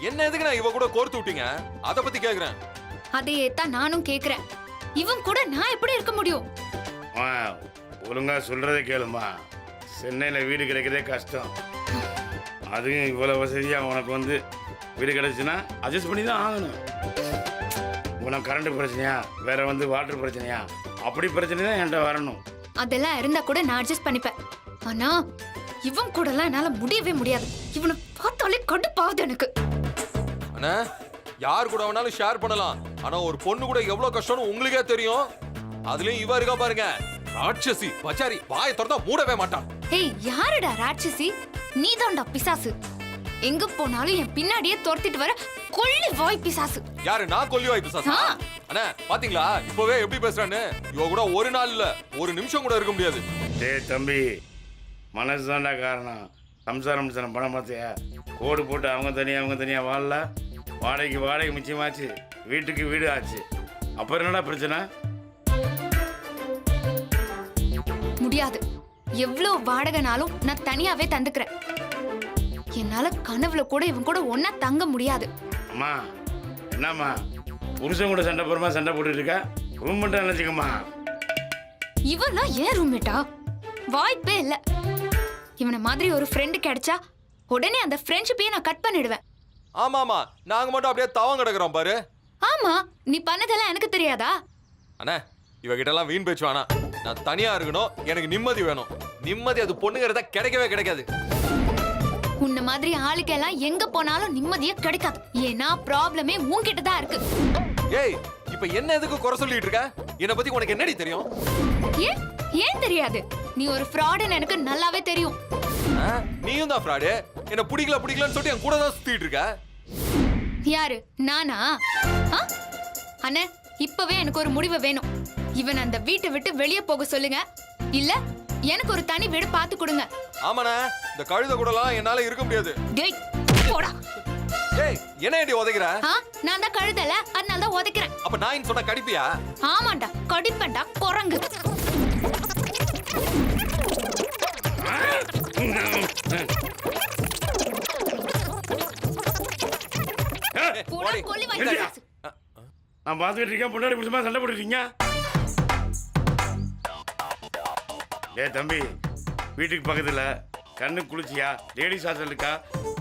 என்ன எதுக்கு நான் இவ கூட கோர்த்து விட்டீங்க? அத பத்தி கேக்குறேன். அதையே தான் நானும் கேக்குறேன். இவன் கூட நான் எப்படி இருக்க முடியும்? ஒழுங்கா சொல்றதை கேளுமா. சென்னையில வீடு கிடைக்கிறதே கஷ்டம். அதுவும் இவ்வளவு வசதியா உனக்கு வந்து வீடு கிடைச்சுன்னா அட்ஜஸ்ட் பண்ணி தான் ஆகணும். உனக்கு கரண்ட் பிரச்சனையா, வேற வந்து வாட்டர் பிரச்சனையா, அப்படி பிரச்சனை தான் என்கிட்ட வரணும். அதெல்லாம் இருந்தா கூட நான் அட்ஜஸ்ட் பண்ணிப்பேன். ஆனா இவன் கூட எல்லாம் என்னால முடியவே முடியாது. இவனை பார்த்தாலே கடுப்பாகுது எனக்கு. அண்ணா, யார் கூட வேணாலும் ஷேர் பண்ணலாம். ஆனா ஒரு பொண்ணு கூட எவ்வளவு கஷ்டம்னு உங்களுக்கே தெரியும். அதுலயும் இவ இருக்கா பாருங்க, ராட்சசி பச்சாரி, வாயை திறந்தா மூடவே மாட்டான். ஏய், யாருடா ராட்சசி? நீதான்டா பிசாசு. எங்க போனாலும் என் பின்னாடியே துரத்திட்டு வர கொள்ளி வாய் பிசாசு. யாரு? நான் கொல்லி வாய் பிசாசா? அண்ணா பாத்தீங்களா இப்பவே எப்படி பேசுறான்னு? இவ கூட ஒரு நாள் இல்ல, ஒரு நிமிஷம் கூட இருக்க முடியாது. டேய் தம்பி, மனசுதான்டா காரணம். சம்சாரம் பணம் பார்த்தியா? கோடு போட்டு அவங்க தனியா வாழல. வாடகை மிச்சமாச்சு, வீட்டுக்கு வீடு ஆச்சு. அப்புறம் என்னடா பிரச்சனை? முடியாது. எவ்வளவு வாடகைனாலும் நான் தனியாவே தந்துக்கிறேன். என்னால கனவுல கூட இவன் கூட ஒன்னா தங்க முடியாது. அம்மா, என்னம்மா புருஷன் கூட சண்டை போறமா சண்டை போட்டுட்டு இருக்கா? ரூம் மட்டும் நினைச்சுக்கம்மா. இவனா ஏன் ரூம்மேட்டா? வாய்ப்பே இல்ல. இவனை மாதிரி ஒரு ஃப்ரெண்டு கிடைச்சா உடனே அந்த ஃப்ரெண்ட்ஷிப்பையே நான் கட் பண்ணிடுவேன். ஆமாமா, நாங்க மட்டும் அப்படியே தவம் கிடக்குறோம் பாரு. ஆமா, நீ பண்ணதெல்லாம் எனக்கு தெரியாதா? அண்ணா, இவகிட்ட எல்லாம் வீண் பேச்சு வேணாம். நான் தனியா இருக்கணும், எனக்கு நிம்மதி வேணும். நிம்மதி அது பொண்ணுங்கிறத கிடைக்கவே கிடைக்காது. உன்ன மாதிரி ஆளுக்கெல்லாம் எங்க போனாலும் நிம்மதியே கிடைக்காது. ஏன்னா ப்ராப்ளமே உன்கிட்ட தான் இருக்கு. ஏய், இப்ப என்ன எதுக்கு குறை சொல்லிட்டு இருக்க? என்ன பத்தி உனக்கு என்னடி தெரியும்? ஏன் தெரியாது? நீ ஒரு ஃப்ராடுன்னு எனக்கு நல்லாவே தெரியும். நீயும் தான் ஃப்ராடு. என்ன பிடிக்கலன்னு சொல்லிட்டு என் கூட தான் சுத்திட்டு இருக்க. யாரு? நானா? அண்ணே, இப்பவே எனக்கு ஒரு முடிவு வேணும். இவன் அந்த வீட்டை விட்டு வெளியே போக சொல்லுங்க, இல்ல எனக்கு ஒரு தனி வீடு பார்த்து கொடுங்க. ஆமாண்ணா, இந்த கழுத கூடலாம் என்னால இருக்க முடியாது. டேய் போடா. ஏய், என்ன ஏடி உதைக்கிற? நான் தான் கழுதல, அதனால தான் உதைக்கிறேன். அப்ப நான் சொன்னா கடிப்பியா? ஆமாண்டா, கடிப்பேன்டா குரங்கு. நான் பார்த்துக்கிட்டு இருக்கேன், முன்னாடி புதுமா சண்டை போட்டுருக்கீங்க. ஏ தம்பி, வீட்டுக்கு பக்கத்தில் கண்ணு குளிச்சியா, லேடிஸ் ஹாஸ்டல் இருக்கா,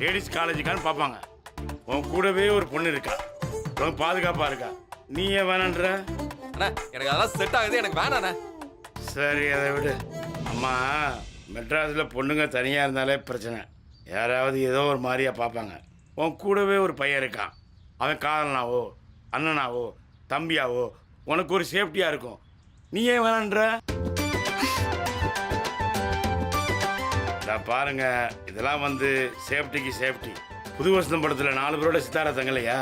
லேடிஸ் காலேஜுக்கான்னு பார்ப்பாங்க. உன் கூடவே ஒரு பொண்ணு இருக்கா, உனக்கு பாதுகாப்பாக இருக்கா. நீ ஏன் வேணான்ற? அண்ணா, எனக்கு அதெல்லாம் செட் ஆகுது, எனக்கு வேணாண்ணே. சரி, அதை விடு. அம்மா, மெட்ராஸில் பொண்ணுங்க தனியாக இருந்தாலே பிரச்சனை. யாராவது ஏதோ ஒரு மாதிரியாக பார்ப்பாங்க. உன் கூடவே ஒரு பையன் இருக்கான், அவன் காதலனாவோ அண்ணனாவோ தம்பியாவோ உனக்கு ஒரு சேஃப்டியாக இருக்கும். நீ ஏன் வேணான்ற? பாருங்க, இதெல்லாம் வந்து சேஃப்டிக்கு சேஃப்டி. புது வருஷம் படத்தில் 4 பேரோட சித்தாரா தங்கலையா,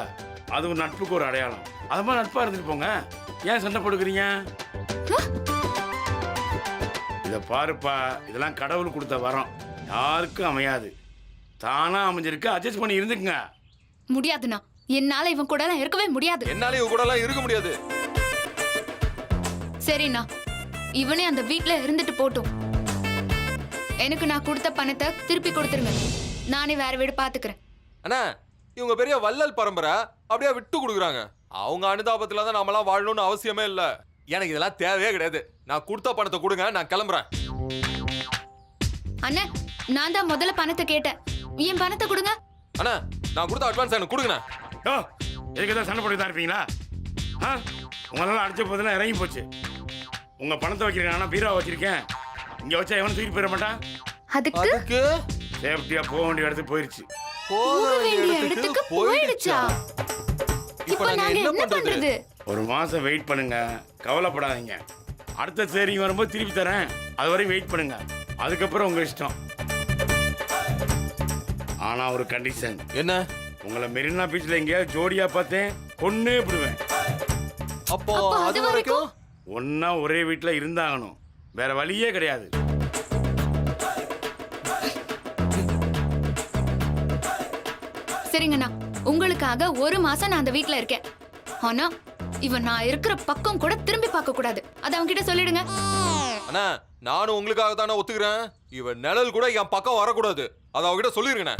அது ஒரு நட்புக்கு ஒரு அடையாளம். அது மாதிரி நட்பாக இருந்துட்டு போங்க. ஏன் சண்டை போட்டுக்கிறீங்க? இதை பாருப்பா, இதெல்லாம் கடவுள் கொடுத்த வரம், யாருக்கும் அமையாது. தானா அமைஞ்சிருக்கு, அட்ஜஸ்ட் பண்ணி இருந்துக்குங்க. முடியாதுண்ணா, என்னால இவன் கூட எல்லாம் இருக்கவே முடியாது. என்னால இவன் கூட எல்லாம் இருக்க முடியாது. சரிண்ணா, இவனே அந்த வீட்ல இருந்துட்டு போட்டும். எனக்கு நான் கொடுத்த பணத்தை திருப்பி கொடுத்துருங்க. நானே வேற வீடு பாத்துக்கிறேன். அண்ணா, இவங்க பெரிய வள்ளல் பரம்பரை, அப்படியே விட்டு கொடுக்குறாங்க. அவங்க அனுதாபத்துல தான் நாமெல்லாம் வாழணும்னு அவசியமே இல்ல. எனக்கு இதெல்லாம் தேவையே கிடையாது. நான் கொடுத்த பணத்தை கொடுங்க, நான் கிளம்புறேன். அண்ணா, நான் தான் முதல்ல பணத்தை கேட்டேன், என் பணத்தை கொடுங்க. அண்ணா, நான் கொடுத்த அட்வான்ஸ் எனக்கு கொடுங்கண்ணா. எதுக்கு தான் சண்டை போட்டு தான் இருப்பீங்களா? உங்களெல்லாம் அடிச்ச போதெல்லாம் இறங்கி போச்சு. உங்க பணத்தை வைக்கிறேன், ஆனால் பீரா வச்சிருக்கேன். இங்க வச்சா எவனும் தூக்கி போயிட மாட்டான். அதுக்கு சேஃப்டியா போக வேண்டிய இடத்துக்கு போயிருச்சு. போயிடுச்சா? இப்போ நாங்க என்ன பண்றது? ஒரு மாசம் வெயிட் பண்ணுங்க, கவலைப்படாதீங்க. அடுத்த சேரிங் வரும்போது திருப்பி தரேன், அது வரையும் வெயிட் பண்ணுங்க. அதுக்கப்புறம் உங்க இஷ்டம். ஆனா ஒரு கண்டிஷன். என்ன? உங்களை மெரினா பீச்ல எங்கேயாவது ஜோடியா பார்த்தேன், கொன்னே விடுவேன். அப்போ அது வரைக்கும் ஒன்னா ஒரே வீட்டுல இருந்தாகணும், வேற வழியே கிடையாது. சரிங்கண்ணா, உங்களுக்காக ஒரு மாசம் நான் அந்த வீட்ல இருக்கேன். ஆனா இவன் நான் இருக்கிற பக்கம் கூட திரும்பி பார்க்க கூடாது. அத அவங்க கிட்ட சொல்லிடுங்க. அண்ணா, நானும் உங்களுக்காக தானே ஒத்துக்கிறேன். இவன் நிழல் கூட என் பக்கம் வரக்கூடாது. அத அவகிட்ட சொல்லிருங்கண்ணா.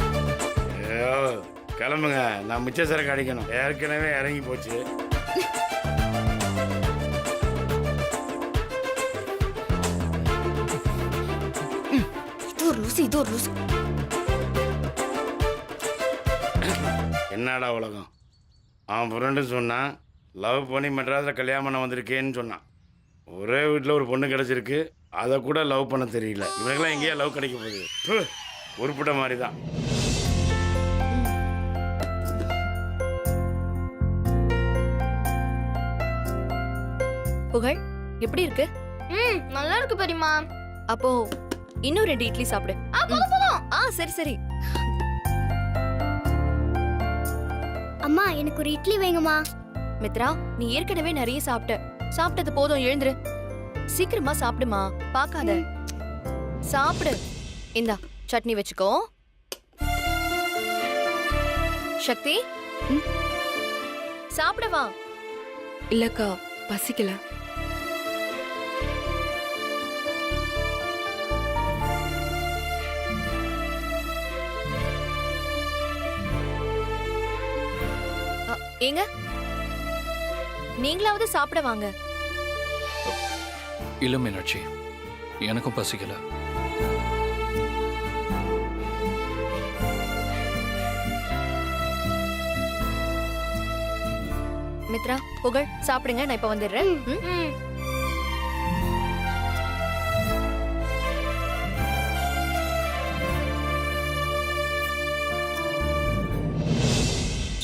கிளம்புங்க, நான் மிச்ச சரக்கு அடிக்கணும். ஏற்கனவே இறங்கி போச்சு. இது ஒரு லூசு. என்னடா உலகம். அவன் ஃப்ரெண்டு சொன்னான், லவ் பண்ணி மெட்ராஸில் கல்யாணம் பண்ண வந்திருக்கேன்னு சொன்னான். ஒரே வீட்டில் ஒரு பொண்ணு கிடச்சிருக்கு, அதை கூட லவ் பண்ண தெரியல. இவனுக்கெல்லாம் எங்கேயா லவ் கிடைக்க போகுது? உருப்பிட்ட மாதிரி தான். புகழ் எப்படி இருக்கு? நல்லா இருக்கு பெரியம்மா. அப்போ இன்னும் 2 இட்லி சாப்பிடு. சரி சரி. அம்மா எனக்கு ஒரு இட்லி வைங்கம்மா. மித்ரா, நீ ஏற்கனவே நிறைய சாப்பிட்டது போதும், எழுந்துரு. சீக்கிரமா சாப்பிடுமா, பாக்காத. சாப்பிடு. இந்தா சட்னி வச்சுக்கோ. சக்தி, சாப்பிடவா? இல்லக்கா, பசிக்கல. ஏங்க, நீங்களாவது சாப்பிட வாங்க. இல்ல மீனாட்சி, எனக்கும் பசிக்கல. மித்ரா, புகழ் சாப்பிடுங்க, நான் இப்ப வந்துடுறேன்.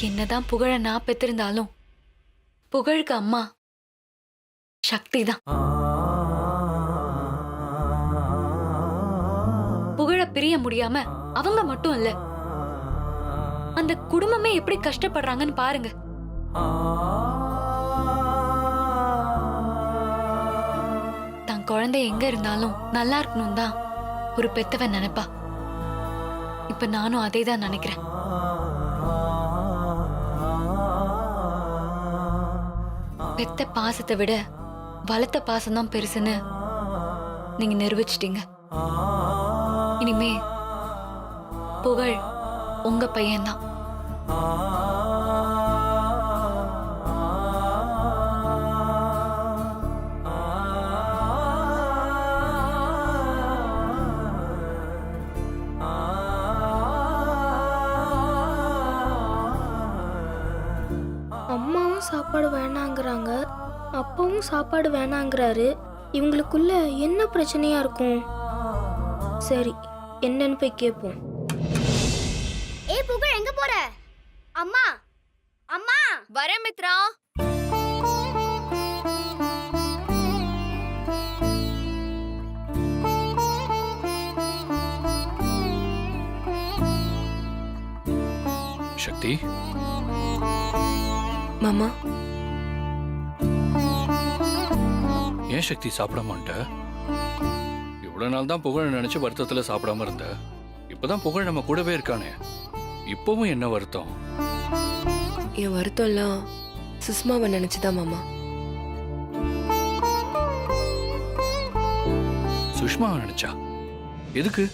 என்னதான் புகழ நான் பெற்றிருந்தாலும் புகழுக்கு அம்மா சக்தி தான். புகழ பிரிய முடியாம அவங்க மட்டும் இல்ல, அந்த குடும்பமே எப்படி கஷ்டப்படுறாங்கன்னு பாருங்க. தன் குழந்தை எங்க இருந்தாலும் நல்லா இருக்கணும் தான் ஒரு பெத்தவன் நினைப்பா. இப்ப நானும் அதே தான் நினைக்கிறேன். பெத்த பாசத்தை விட வளர்த்த பாசம் தான் பெருசுன்னு நீங்க நிரூபிச்சிட்டீங்க. இனிமே புகழ் உங்க பையன்தான். அம்மாவும் சாப்பாடு வேணாங்கிறாங்க, அப்பாவும் சாப்பாடு வேணாங்கிறாரு. இவங்களுக்குள்ள என்ன பிரச்சனையா இருக்கும்? சரி, என்னன்னு போய் கேட்போம். ஏய் புகழ், எங்க போற? அம்மா அம்மா. வரேன் மித்ரா. சக்தி, மாமா, ஏன் சக்தி சாப்பிட மாட்ட? இவ்வளவு நாள் தான் புகழ நினைச்சு வருத்தத்துல சாப்பிடாம இருந்த. இப்பதான் புகழ் நம்ம கூடவே இருக்கானே, இப்பவும் என்ன வருத்தம்? என் வருத்தம்லாம் சுஷ்மாவை நினைச்சுதான் மாமா. சுஷ்மா நினைச்சா? எதுக்கு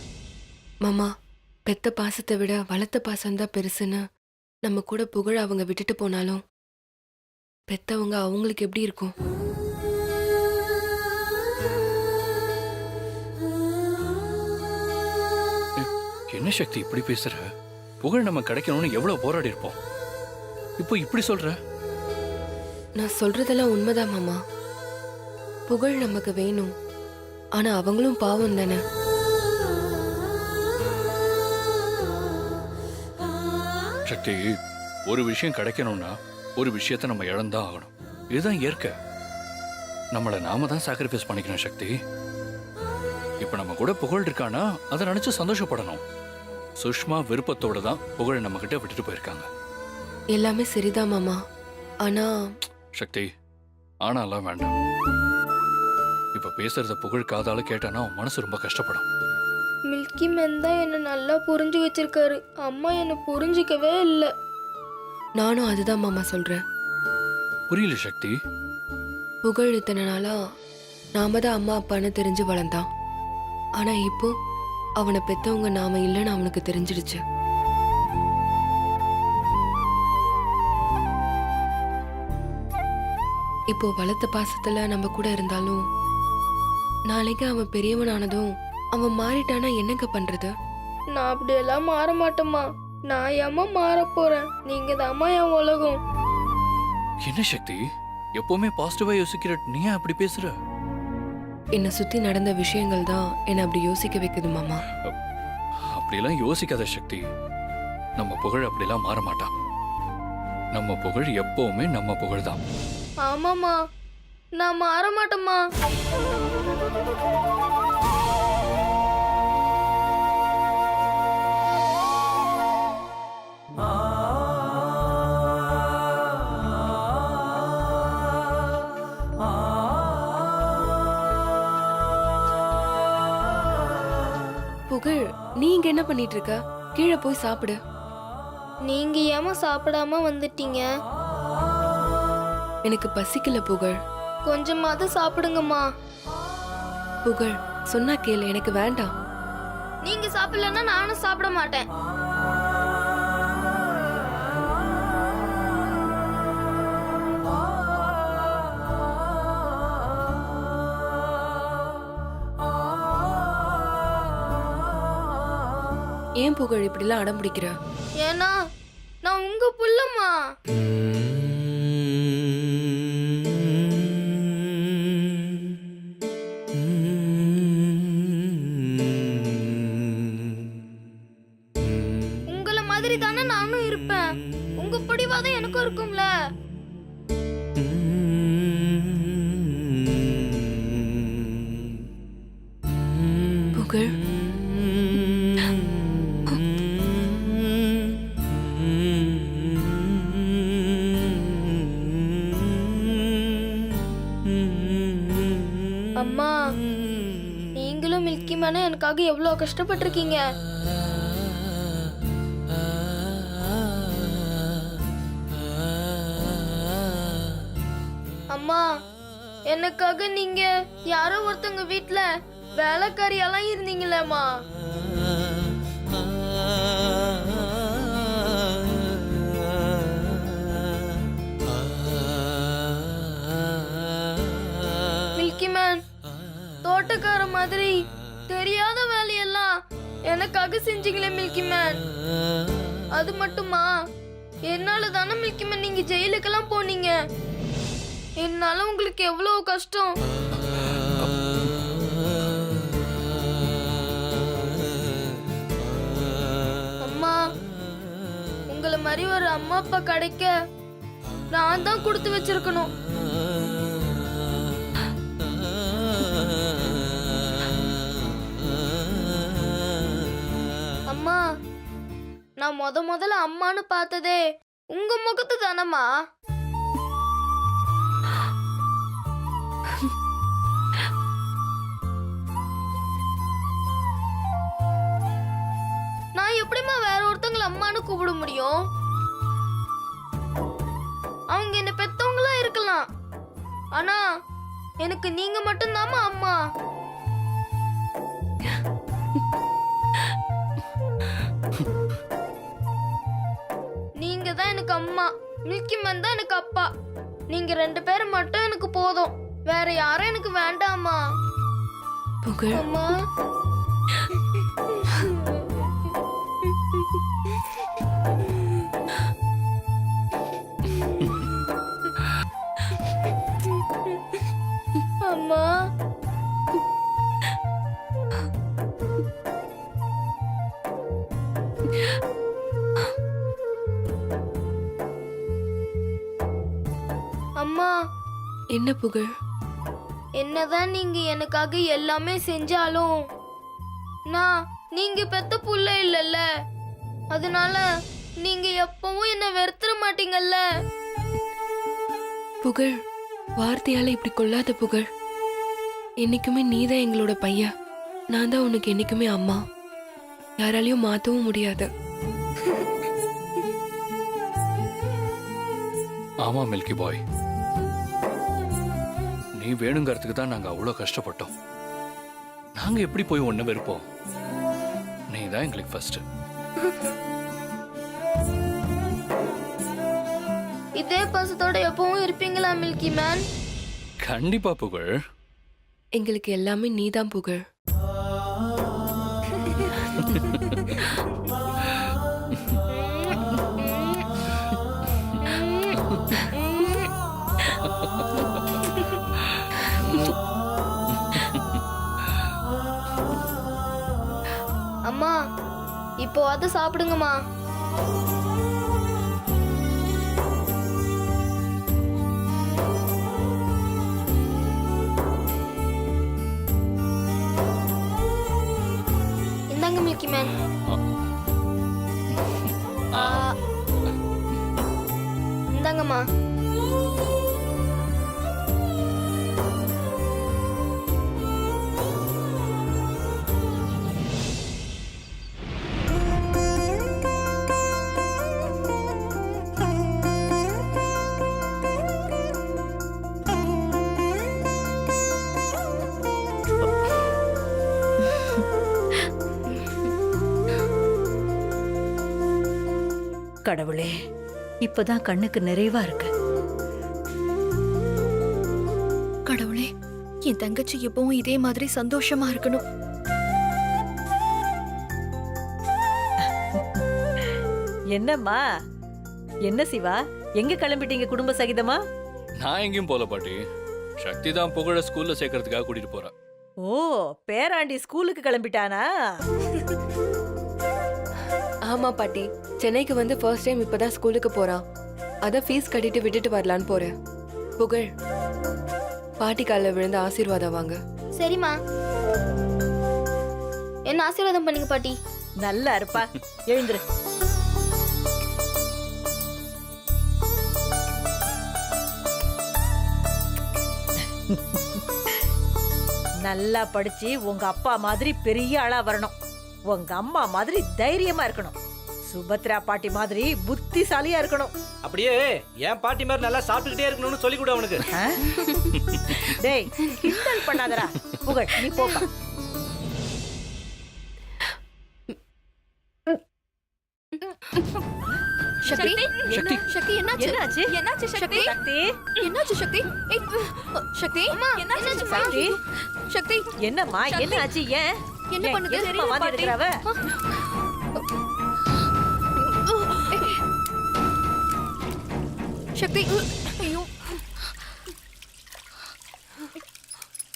மாமா, பெத்த பாசத்தை விட வளர்த்த பாசம்தான் பெருசுன்னு நம்ம கூட புகழ அவங்க விட்டுட்டு போனாலும் பெத்தவங்க அவங்களுக்கு எப்படி இருக்கும்? என்ன சக்தி இப்படி பேசுற? புகழ் நம்ம கிடைக்கணும்னு எவ்வளவு போராடி இருப்போம், இப்போ இப்படி சொல்ற? நான் சொல்றதெல்லாம் உண்மைதான் மாமா. புகழ் நமக்கு வேணும், ஆனா அவங்களும் பாவம் தானே. சக்தி, ஒரு விஷயம் கிடைக்கணும்னா ஒரு விஷயத்தை நம்ம இழந்தான் ஆகணும். இதுதான் இயற்கை. நம்மளை நாம தான் சாக்ரிஃபைஸ் பண்ணிக்கணும் சக்தி. இப்ப நம்ம கூட புகழ் இருக்கானா அதை நினைச்சு சந்தோஷப்படணும். சுஷ்மா விருப்பத்தோட தான் புகழை நம்ம கிட்ட விட்டுட்டு போயிருக்காங்க. எல்லாமே சரிதான் மாமா, ஆனா சக்தி, ஆனாலாம் வேண்டாம். இப்ப பேசுறத புகழ் காதால கேட்டானா அவன் மனசு ரொம்ப கஷ்டப்படும். மில்கி மேன் தான் என்ன நல்லா புரிஞ்சு வச்சிருக்காரு, அம்மா என்ன புரிஞ்சிக்கவே இல்லை. நானும் அதுதான் மாமா சொல்றேன். புரியல சக்தி. புகழ் இத்தனை நாளா நாம தான் அம்மா அப்பான்னு தெரிஞ்சு வளர்ந்தான். ஆனா இப்போ அவனை பெத்தவங்க நாம இல்லைன்னு அவனுக்கு தெரிஞ்சிடுச்சு. இப்போ வளர்த்த பாசத்துல நம்ம கூட இருந்தாலும் நாளைக்கு அவன் பெரியவனானதும் அவன் மாறிட்டானா என்னங்க பண்றது? நான் அப்படியெல்லாம் மாற மாட்டேம்மா. நான் ஏம்மா மாற போறேன்? நீங்க தாம்மா என் உலகம். என்ன சக்தி, எப்பவுமே பாசிட்டிவா யோசிக்கிற நீ ஏன் அப்படி பேசுற? என்னை சுத்தி நடந்த விஷயங்கள் தான் என்னை அப்படி யோசிக்க வைக்குது மாமா. அப்படிலாம் யோசிக்காத சக்தி. நம்ம புகழ் அப்படிலாம் மாற மாட்டான். நம்ம புகழ் எப்பவுமே நம்ம புகழ் தான். ஆமாம்மா, நான் மாற மாட்டேம்மா. புகழ், நீ இங்க என்ன பண்ணிட்டு இருக்க? கீழே போய் சாப்பிடு. நீங்க ஏமா சாப்பிடாம வந்துட்டீங்க? எனக்கு பசிக்கல புகழ். கொஞ்சமாவது சாப்பிடுங்கம்மா. புகழ், சொன்னா கேளு, எனக்கு வேண்டாம். நீங்க சாப்பிடலன்னா நானும் சாப்பிட மாட்டேன். ஏன் புகழ் இப்படிலாம் அடம் பிடிக்கிற? ஏன்னா நான் உங்க புள்ளம்மா. உங்கள மாதிரி தானே நானும் இருப்பேன். உங்க பிடிவாதம் எனக்கும் இருக்கும்ல. புகழ், அம்மா, நீங்களும் மில்கி மேனே எனக்காக எவ்வளவு கஷ்டப்பட்டிருக்கீங்க. அம்மா, எனக்காக நீங்க யாரோ ஒருத்தவங்க வீட்ல வேலைக்காரியெல்லாம் இருந்தீங்களேம்மா. மில்கி மேன் தோட்டக்கார மாதிரி தெரியாத வேலையெல்லாம் எனக்காக செஞ்சீங்களே மில்கி மேன். அது மட்டுமா, என்னால தானே மில்கி மேன் நீங்க ஜெயிலுக்கெல்லாம் போனீங்க. என்னால உங்களுக்கு எவ்வளவு கஷ்டம். அம்மா, உங்களை மாதிரி ஒரு அம்மா அப்பா கிடைக்க நான் தான் கொடுத்து வச்சிருக்கணும். அம்மா, நான் முதல்ல அம்மான்னு பார்த்ததே உங்க முகத்து தானம்மா. நான் எப்படிம்மா வேற ஒருத்தவங்களை அம்மான்னு கூப்பிட முடியும்? அவங்க என்ன பெத்தவங்களா இருக்கலாம், ஆனா எனக்கு நீங்க மட்டும்தாம்மா அம்மா. நீங்க தான் எனக்கு அம்மா, மில்கி மேன் தான் எனக்கு அப்பா. நீங்க 2 பேரும் மட்டும் எனக்கு போதும், வேற யாரும் எனக்கு வேண்டாம்மா. புகழ், அம்மா, அம்மா, அம்மா, என்ன புகழ்? என்னதான் நீங்க எனக்காக எல்லாமே செஞ்சாலும் நான் நீங்க பெத்த புள்ள இல்லல்ல. அதனால நீங்க எப்பவும் என்ன வெறுத்துற மாட்டீங்கல்ல. புகழ், வார்த்தையால இப்படி கொள்ளாத புகழ். என்னைக்குமே நீதான் எங்களோட பையன். நான் தான் உனக்கு என்னைக்குமே அம்மா. யாராலையும் மாத்தவும் முடியாது. ஆமா மில்கி பாய், நீ வேணுங்கிறதுக்கு தான் நாங்க அவ்வளோ கஷ்டப்பட்டோம். நாங்க எப்படி போய் ஒண்ணு வெறுப்போம்? நீ தான் எங்களுக்கு ஃபர்ஸ்ட். இதே பாசத்தோட எப்பவும் இருப்பீங்களா மில்கி மேன்? கண்டிப்பா புகழ். எங்களுக்கு எல்லாமே நீதான் புகழ். அம்மா இப்போ அதை சாப்பிடுங்கம்மா. இந்தாங்க மில்கி மேன். இந்தாங்கம்மா. கடவுளே, இப்பதான் கண்ணுக்கு நிறைவா இருக்கு. கடவுளே, என் தங்கச்சி எப்பவும் இதே மாதிரி சந்தோஷமா இருக்கணும். என்னம்மா, என்ன சிவா, எங்க கிளம்பிட்டீங்க குடும்ப சகிதமா? நான் எங்கேயும் போல பாட்டி. சக்தி தான் புகழ ஸ்கூல்ல சேர்க்கறதுக்காக கூட்டிட்டு போறா. ஓ, பேராண்டி ஸ்கூலுக்கு கிளம்பிட்டானா? ஆமா பாட்டி, சென்னைக்கு வந்து ஃபர்ஸ்ட் டைம் இப்பதான் ஸ்கூலுக்கு போறான். அதான் ஃபீஸ் கட்டிட்டு விட்டுட்டு வரலான்னு போறேன். புகழ், பாட்டி காலில் விழுந்து ஆசீர்வாதம் வாங்க. சரிம்மா. என்ன ஆசீர்வாதம் பண்ணுங்க பாட்டி. நல்லா இருப்பா, எழுந்துரு. நல்லா படிச்சு உங்க அப்பா மாதிரி பெரிய ஆளா வரணும். உங்க அம்மா மாதிரி தைரியமா இருக்கணும். சுபத்ரா பாட்டி மாதிரி புத்திசாலியா இருக்கணும். அப்படியே என் பாட்டி மாதிரி நல்லா சாப்பிட்டுக்கிட்டே இருக்கணும்னு சொல்லி கொடு அவனுக்கு. ஆ? டேய், கிண்டல் பண்ணாதடா. புகழ், நீ போப்பா. சக்தி, சக்தி. சக்தி என்னாச்சு? என்னாச்சு? என்னாச்சு சக்தி? சக்தி, என்னாச்சு சக்தி? ஏய், சக்தி, என்னாச்சு சக்தி? சக்தி, என்னம்மா, சக்தி. என்னாச்சு? ஏன் என்ன பண்ணுது? எதுக்கும்மா தெரியல வாந்தி பாட்டி. எடுக்கிறவ? சக்தி, ஐயோ,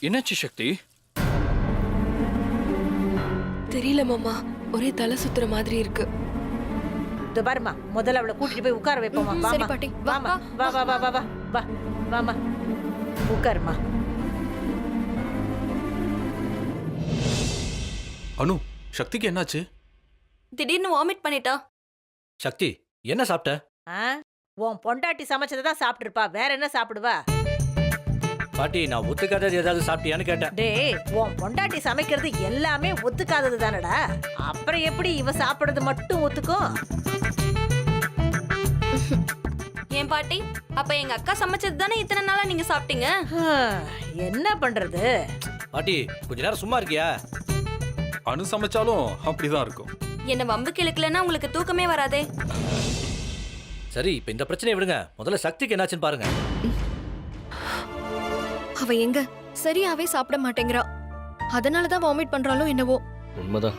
என்னாச்சு சக்தி? தெரியல மாமா, ஒரே தலை சுத்துற மாதிரி இருக்கு. இதோ பாரும்மா, முதல்ல அவளை கூட்டிட்டு போய் உட்கார வைப்போமா. சரி வாமா, பாட்டி, வா, வாமா, வா வா வா வா வா வா வாமா, உட்காருமா. அனு, சக்திக்கு என்னாச்சு? திடீர்னு வாமிட் பண்ணிட்டா. சக்தி, என்ன சாப்பிட்ட? ஆ? உன் பொண்டாட்டி சமைச்சதை தான் சாப்பிட்டுருப்பா, வேற என்ன சாப்பிடுவா? பாட்டி, நான் ஒத்துக்காதது ஏதாவது சாப்பிட்டியான்னு கேட்டேன். டேய், உன் பொண்டாட்டி சமைக்கிறது எல்லாமே ஒத்துக்காதது தானடா. அப்புறம் எப்படி இவ சாப்பிடுறது மட்டும் ஒத்துக்கும்? ஏன் பாட்டி, அப்ப எங்க அக்கா சமைச்சது தானே இத்தனை நாளா நீங்க சாப்பிட்டீங்க? என்ன பண்றது? பாட்டி, கொஞ்ச நேரம் சும்மா இருக்கியா? அனு சமைச்சாலும் அப்படிதான் இருக்கும். என்ன வம்பு கிழக்கலன்னா உங்களுக்கு தூக்கமே வராதே. சரி, இப்ப இந்த பிரச்சனையை விடுங்க. முதல்ல சக்திக்கு என்னாச்சுன்னு பாருங்க. அவ எங்க சரியாவே சாப்பிட மாட்டேங்கிறா. அதனாலதான் வாமிட் பண்றாளோ என்னவோ. உண்மைதான்,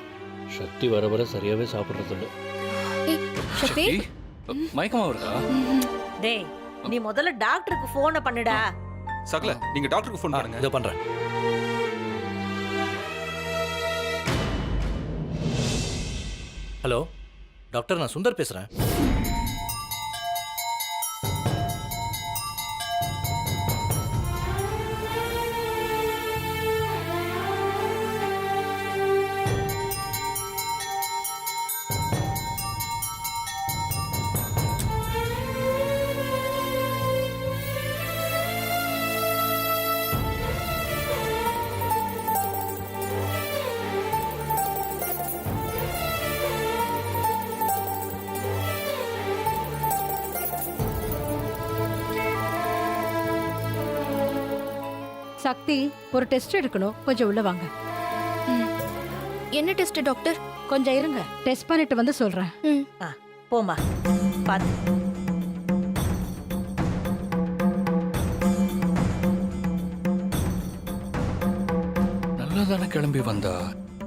சக்தி வர வர சரியாவே சாப்பிடுறது இல்ல. ஏய், சக்தி, மயக்கமா வருதா? டேய், நீ முதல்ல டாக்டருக்கு போனை பண்ணுடா. சகல, நீங்க டாக்டருக்கு ஃபோன் பண்ணுங்க. இதோ பண்றேன். ஹலோ டாக்டர், நான் சுந்தர் பேசுறேன். சக்தி, ஒரு டெஸ்ட் எடுக்கணும், கொஞ்சம் உள்ள வாங்க. என்ன டெஸ்ட் டாக்டர்? கொஞ்சம் இருங்க, டெஸ்ட் பண்ணிட்டு வந்து சொல்றேன். போமா, பாத்து. தானே கிளம்பி வந்தா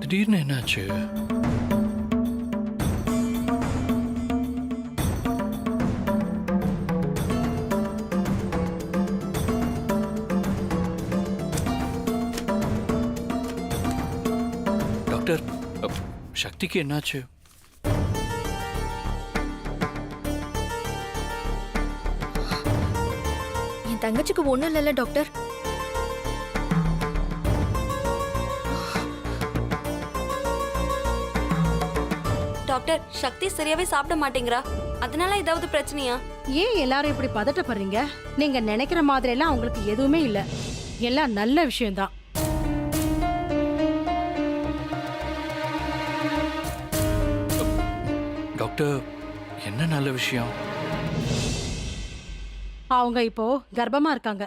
திடீர்னு என்னாச்சு? டாக்டர், சக்திக்கு என்னாச்சு? என் தங்கச்சிக்கு ஒண்ணும் இல்லைல்ல டாக்டர்? டாக்டர், சக்தி சரியாவே சாப்பிட மாட்டேங்கிறா. அதனால ஏதாவது பிரச்சனையா? ஏன் எல்லாரும் இப்படி பதட்டப்படுறீங்க? நீங்க நினைக்கிற மாதிரி எல்லாம் அவங்களுக்கு எதுவுமே இல்ல. எல்லாம் நல்ல விஷயம்தான். டாக்டர், என்ன நல்ல விஷயம்? அவங்க இப்போ கர்ப்பமா இருக்காங்க.